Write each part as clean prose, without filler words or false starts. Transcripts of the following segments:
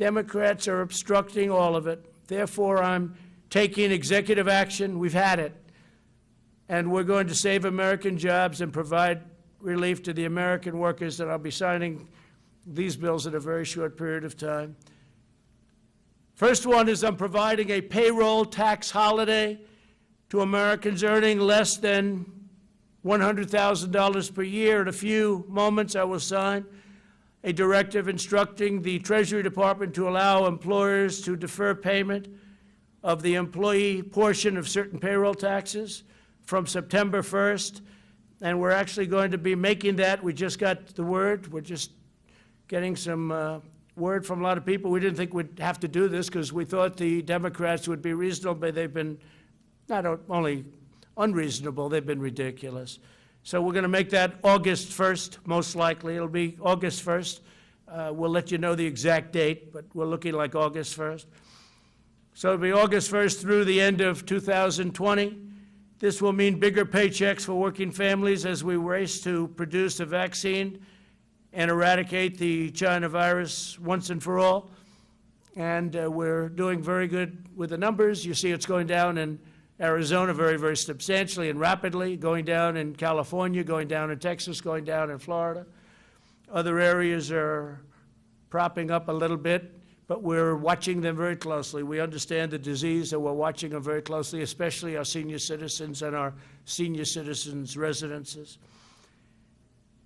Democrats are obstructing all of it. Therefore, I'm taking executive action. We've had it. And we're going to save American jobs and provide relief to the American workers, and I'll be signing these bills in a very short period of time. First one is I'm providing a payroll tax holiday to Americans earning less than $100,000 per year. In a few moments, I will sign a directive instructing the Treasury Department to allow employers to defer payment of the employee portion of certain payroll taxes from September 1st. And we're actually going to be making that. We just got the word. We're just getting some word from a lot of people. We didn't think we'd have to do this because we thought the Democrats would be reasonable, but they've been not only unreasonable, they've been ridiculous. So we're going to make that August 1st, most likely. It'll be August 1st. We'll let you know the exact date, but we're looking like August 1st. So it'll be August 1st through the end of 2020. This will mean bigger paychecks for working families as we race to produce a vaccine and eradicate the China virus once and for all. And we're doing very good with the numbers. You see it's going down in Arizona very, very substantially and rapidly, going down in California, going down in Texas, going down in Florida. Other areas are propping up a little bit, but we're watching them very closely. We understand the disease, and we're watching them very closely, especially our senior citizens and our senior citizens' residences.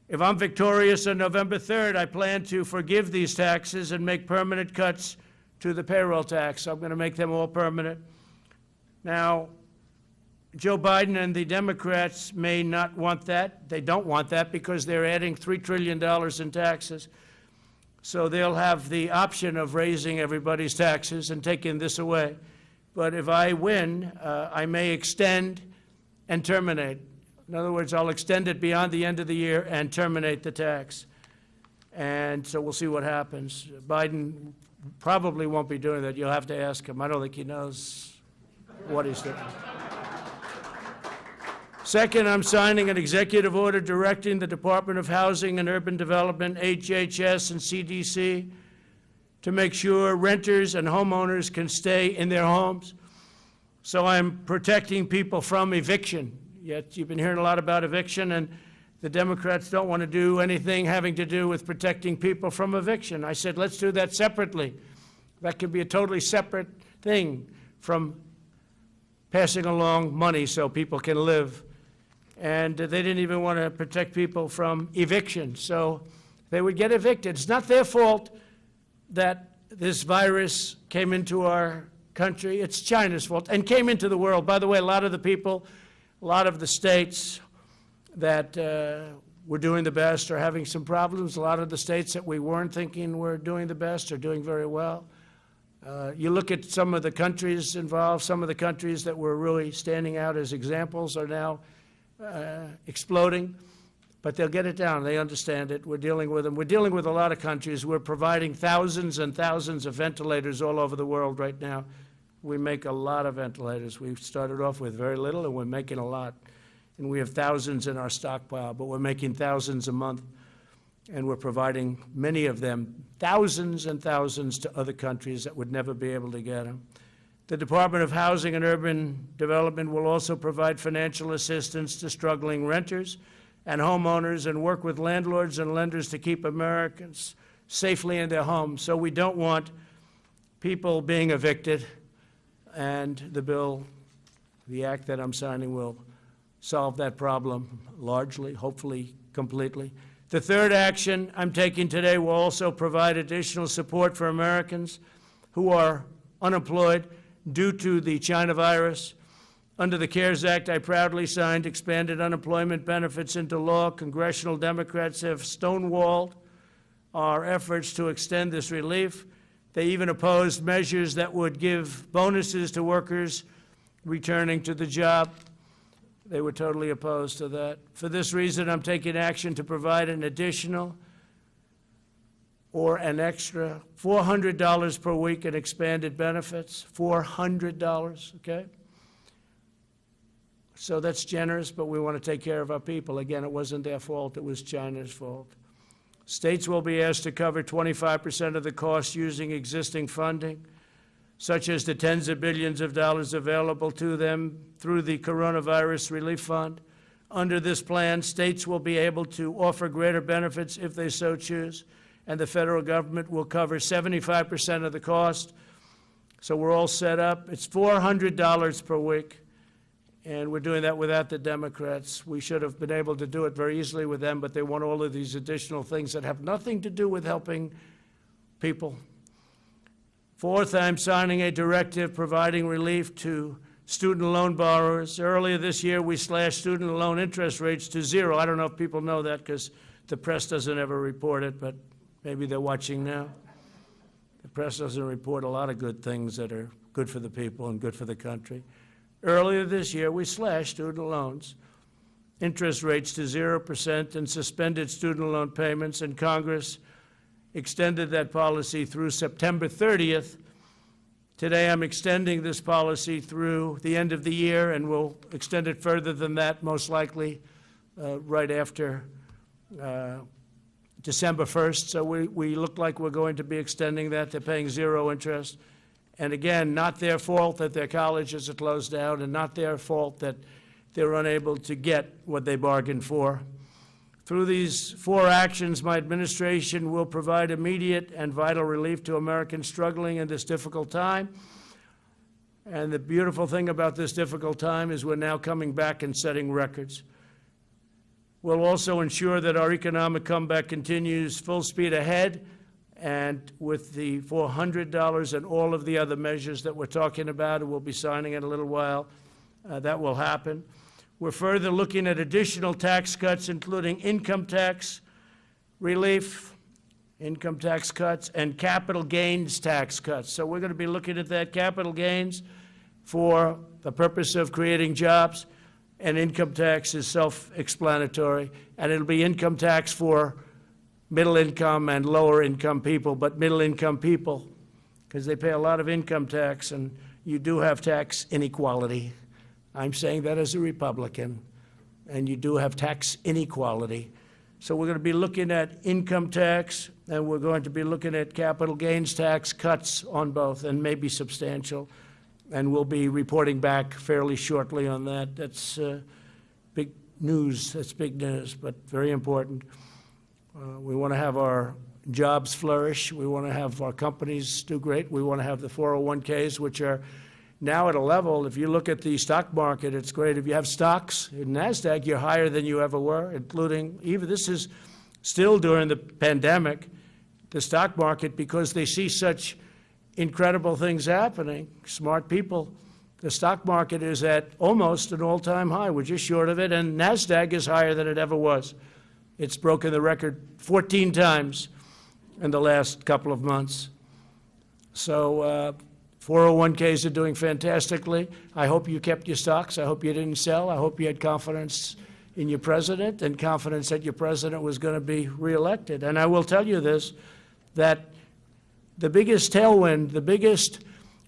If I'm victorious on November 3rd, I plan to forgive these taxes and make permanent cuts to the payroll tax. I'm going to make them all permanent. Now, Joe Biden and the Democrats may not want that. They don't want that because they're adding $3 trillion in taxes. So they'll have the option of raising everybody's taxes and taking this away. But if I win, I may extend and terminate. In other words, I'll extend it beyond the end of the year and terminate the tax. And so we'll see what happens. Biden probably won't be doing that. You'll have to ask him. I don't think he knows what he's doing. Second, I'm signing an executive order directing the Department of Housing and Urban Development, HHS, and CDC to make sure renters and homeowners can stay in their homes. So I'm protecting people from eviction. Yet you've been hearing a lot about eviction, and the Democrats don't want to do anything having to do with protecting people from eviction. I said, let's do that separately. That could be a totally separate thing from passing along money so people can live. And they didn't even want to protect people from eviction, so they would get evicted. It's not their fault that this virus came into our country. It's China's fault, and came into the world. By the way, a lot of the people, a lot of the states that were doing the best are having some problems. A lot of the states that we weren't thinking were doing the best are doing very well. You look at some of the countries involved, some of the countries that were really standing out as examples are now exploding, but they'll get it down. They understand it. We're dealing with them. We're dealing with a lot of countries. We're providing thousands and thousands of ventilators all over the world right now. We make a lot of ventilators. We've started off with very little, and we're making a lot. And we have thousands in our stockpile, but we're making thousands a month. And we're providing many of them, thousands and thousands, to other countries that would never be able to get them. The Department of Housing and Urban Development will also provide financial assistance to struggling renters and homeowners and work with landlords and lenders to keep Americans safely in their homes. So we don't want people being evicted, and the bill, the act that I'm signing, will solve that problem largely, hopefully completely. The third action I'm taking today will also provide additional support for Americans who are unemployed due to the China virus. Under the CARES Act, I proudly signed expanded unemployment benefits into law. Congressional Democrats have stonewalled our efforts to extend this relief. They even opposed measures that would give bonuses to workers returning to the job. They were totally opposed to that. For this reason, I'm taking action to provide an additional or an extra $400 per week in expanded benefits, $400, okay? So that's generous, but we want to take care of our people. Again, it wasn't their fault, it was China's fault. States will be asked to cover 25% of the cost using existing funding, such as the tens of billions of dollars available to them through the Coronavirus Relief Fund. Under this plan, states will be able to offer greater benefits if they so choose, and the federal government will cover 75% of the cost. So we're all set up. It's $400 per week, and we're doing that without the Democrats. We should have been able to do it very easily with them, but they want all of these additional things that have nothing to do with helping people. Fourth, I'm signing a directive providing relief to student loan borrowers. Earlier this year, we slashed student loan interest rates to zero. I don't know if people know that because the press doesn't ever report it, but maybe they're watching now. The press doesn't report a lot of good things that are good for the people and good for the country. Earlier this year, we slashed student loans, interest rates to 0% and suspended student loan payments, and Congress extended that policy through September 30th. Today, I'm extending this policy through the end of the year, and we'll extend it further than that, most likely right after December 1st. So we look like we're going to be extending that. They're paying zero interest. And again, not their fault that their colleges are closed down, and not their fault that they're unable to get what they bargained for. Through these four actions, my administration will provide immediate and vital relief to Americans struggling in this difficult time. And the beautiful thing about this difficult time is we're now coming back and setting records. We'll also ensure that our economic comeback continues full speed ahead, and with the $400 and all of the other measures that we're talking about, and we'll be signing in a little while, that will happen. We're further looking at additional tax cuts, including income tax relief, income tax cuts, and capital gains tax cuts. So we're going to be looking at that, capital gains for the purpose of creating jobs, and income tax is self-explanatory, and it'll be income tax for middle income and lower income people, but middle income people, because they pay a lot of income tax, and you do have tax inequality. I'm saying that as a Republican, and you do have tax inequality. So we're going to be looking at income tax, and we're going to be looking at capital gains tax cuts on both, and maybe substantial. And we'll be reporting back fairly shortly on that. That's big news. That's big news, but very important. We want to have our jobs flourish. We want to have our companies do great. We want to have the 401ks, which are now at a level, if you look at the stock market, it's great. If you have stocks in NASDAQ, you're higher than you ever were, including, even this is still during the pandemic, the stock market, because they see such incredible things happening, smart people. The stock market is at almost an all-time high. We're just short of it, and NASDAQ is higher than it ever was. It's broken the record 14 times in the last couple of months. So 401ks are doing fantastically. I hope you kept your stocks. I hope you didn't sell. I hope you had confidence in your president and confidence that your president was going to be reelected. And I will tell you this, that the biggest tailwind, the biggest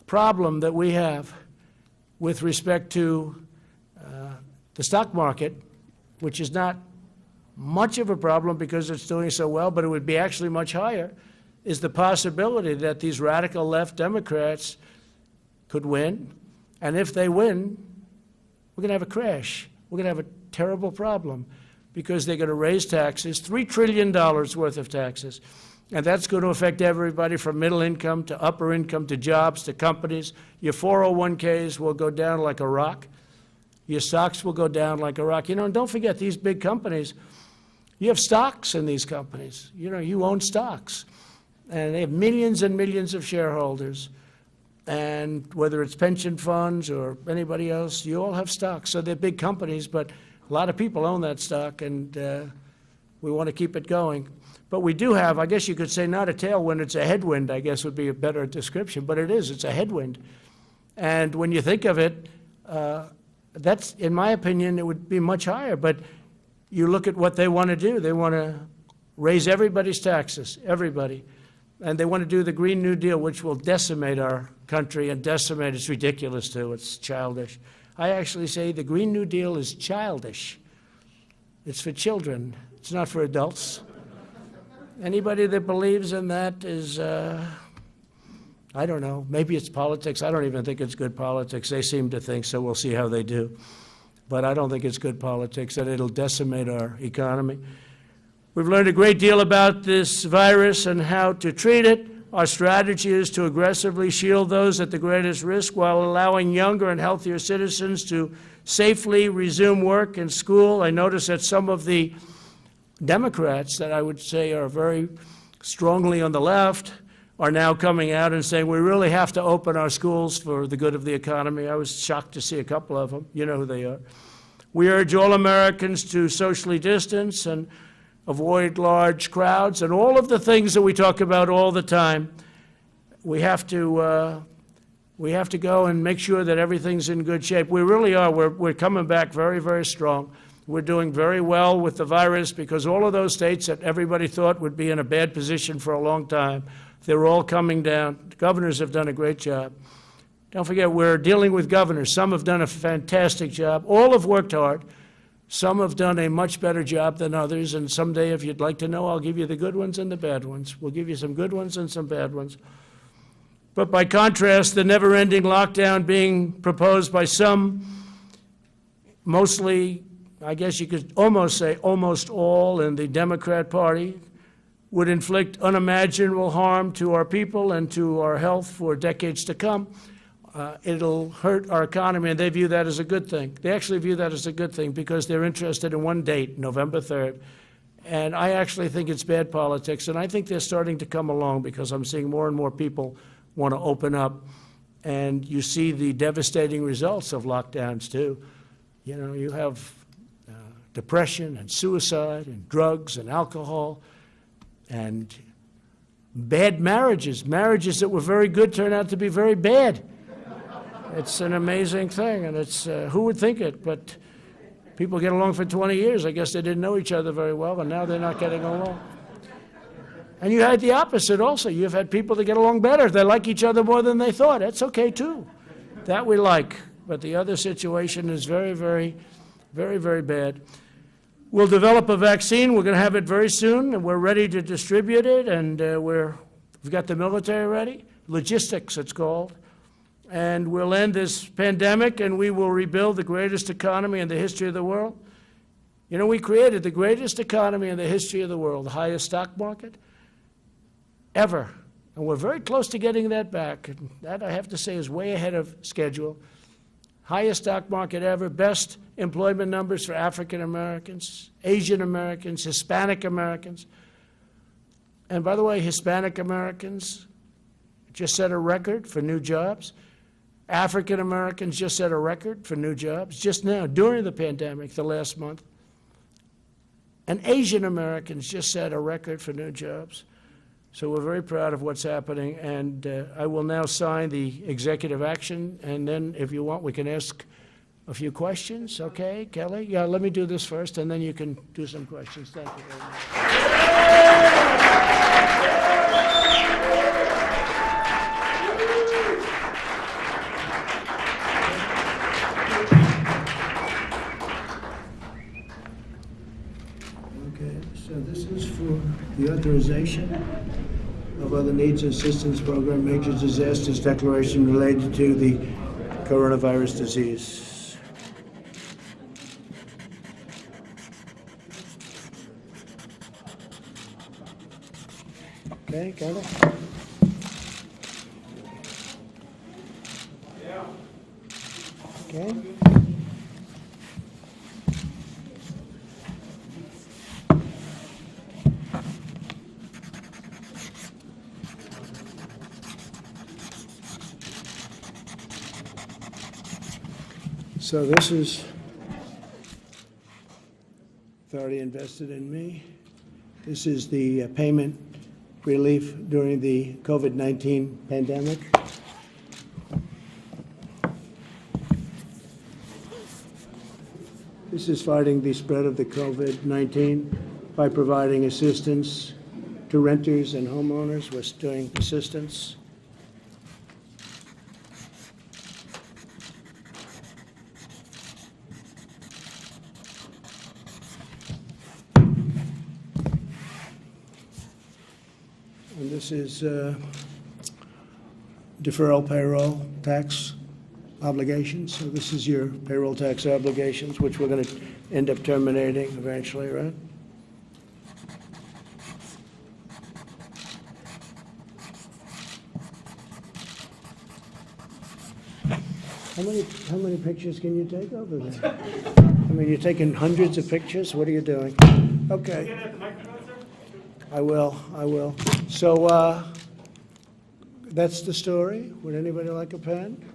problem that we have with respect to the stock market, which is not much of a problem because it's doing so well, but it would be actually much higher, is the possibility that these radical left Democrats could win. And if they win, we're going to have a crash. We're going to have a terrible problem because they're going to raise taxes, $3 trillion worth of taxes. And that's going to affect everybody from middle income to upper income to jobs to companies. Your 401ks will go down like a rock. Your stocks will go down like a rock. You know, and don't forget, these big companies, you have stocks in these companies. You know, you own stocks. And they have millions and millions of shareholders. And whether it's pension funds or anybody else, you all have stocks. So they're big companies, but a lot of people own that stock, and we want to keep it going. But we do have, I guess you could say, not a tailwind, it's a headwind, I guess would be a better description, but it is, it's a headwind. And when you think of it, that's, in my opinion, it would be much higher. But you look at what they want to do. They want to raise everybody's taxes, everybody. And they want to do the Green New Deal, which will decimate our country and decimate, it's ridiculous too, it's childish. I actually say the Green New Deal is childish. It's for children, it's not for adults. Anybody that believes in that is, I don't know, maybe it's politics. I don't even think it's good politics. They seem to think so. We'll see how they do. But I don't think it's good politics, that it'll decimate our economy. We've learned a great deal about this virus and how to treat it. Our strategy is to aggressively shield those at the greatest risk while allowing younger and healthier citizens to safely resume work and school. I notice that some of the Democrats that I would say are very strongly on the left are now coming out and saying we really have to open our schools for the good of the economy. I was shocked to see a couple of them. You know who they are. We urge all Americans to socially distance and avoid large crowds, and all of the things that we talk about all the time. We have to go and make sure that everything's in good shape. We really are. We're coming back very, very strong. We're doing very well with the virus because all of those states that everybody thought would be in a bad position for a long time, they're all coming down. The governors have done a great job. Don't forget, we're dealing with governors. Some have done a fantastic job. All have worked hard. Some have done a much better job than others, and someday, if you'd like to know, I'll give you the good ones and the bad ones. We'll give you some good ones and some bad ones. But by contrast, the never-ending lockdown being proposed by some, mostly, I guess you could almost say almost all in the Democrat Party, would inflict unimaginable harm to our people and to our health for decades to come. It'll hurt our economy, and they view that as a good thing. They actually view that as a good thing because they're interested in one date, November 3rd. And I actually think it's bad politics, and I think they're starting to come along because I'm seeing more and more people want to open up. And you see the devastating results of lockdowns, too. You know, you have depression and suicide and drugs and alcohol and bad marriages. Marriages that were very good turn out to be very bad. It's an amazing thing, and it's, who would think it? But people get along for 20 years. I guess they didn't know each other very well, and now they're not getting along. And you had the opposite also. You've had people that get along better. They like each other more than they thought. That's okay, too. That we like. But the other situation is very, very, very, very bad. We'll develop a vaccine. We're going to have it very soon, and we're ready to distribute it, and we've got the military ready. Logistics, it's called. And we'll end this pandemic, and we will rebuild the greatest economy in the history of the world. You know, we created the greatest economy in the history of the world, the highest stock market ever. And we're very close to getting that back. And that, I have to say, is way ahead of schedule. Highest stock market ever, best employment numbers for African Americans, Asian Americans, Hispanic Americans. And by the way, Hispanic Americans just set a record for new jobs. African Americans just set a record for new jobs just now, during the pandemic, the last month. And Asian Americans just set a record for new jobs. So we're very proud of what's happening, and I will now sign the executive action, and then if you want, we can ask a few questions. Okay, Kelly? Yeah, let me do this first, and then you can do some questions. Thank you very much. So this is for the authorization of other needs assistance program, major disasters declaration related to the coronavirus disease. Okay, got it? Okay. So this is authority invested in me. This is the payment relief during the COVID-19 pandemic. This is fighting the spread of the COVID-19 by providing assistance to renters and homeowners. We're doing assistance. And this is deferral payroll tax obligations. So this is your payroll tax obligations, which we're going to end up terminating eventually, right? How many pictures can you take over there? I mean, you're taking hundreds of pictures? What are you doing? Okay. I will. So, that's the story. Would anybody like a pen?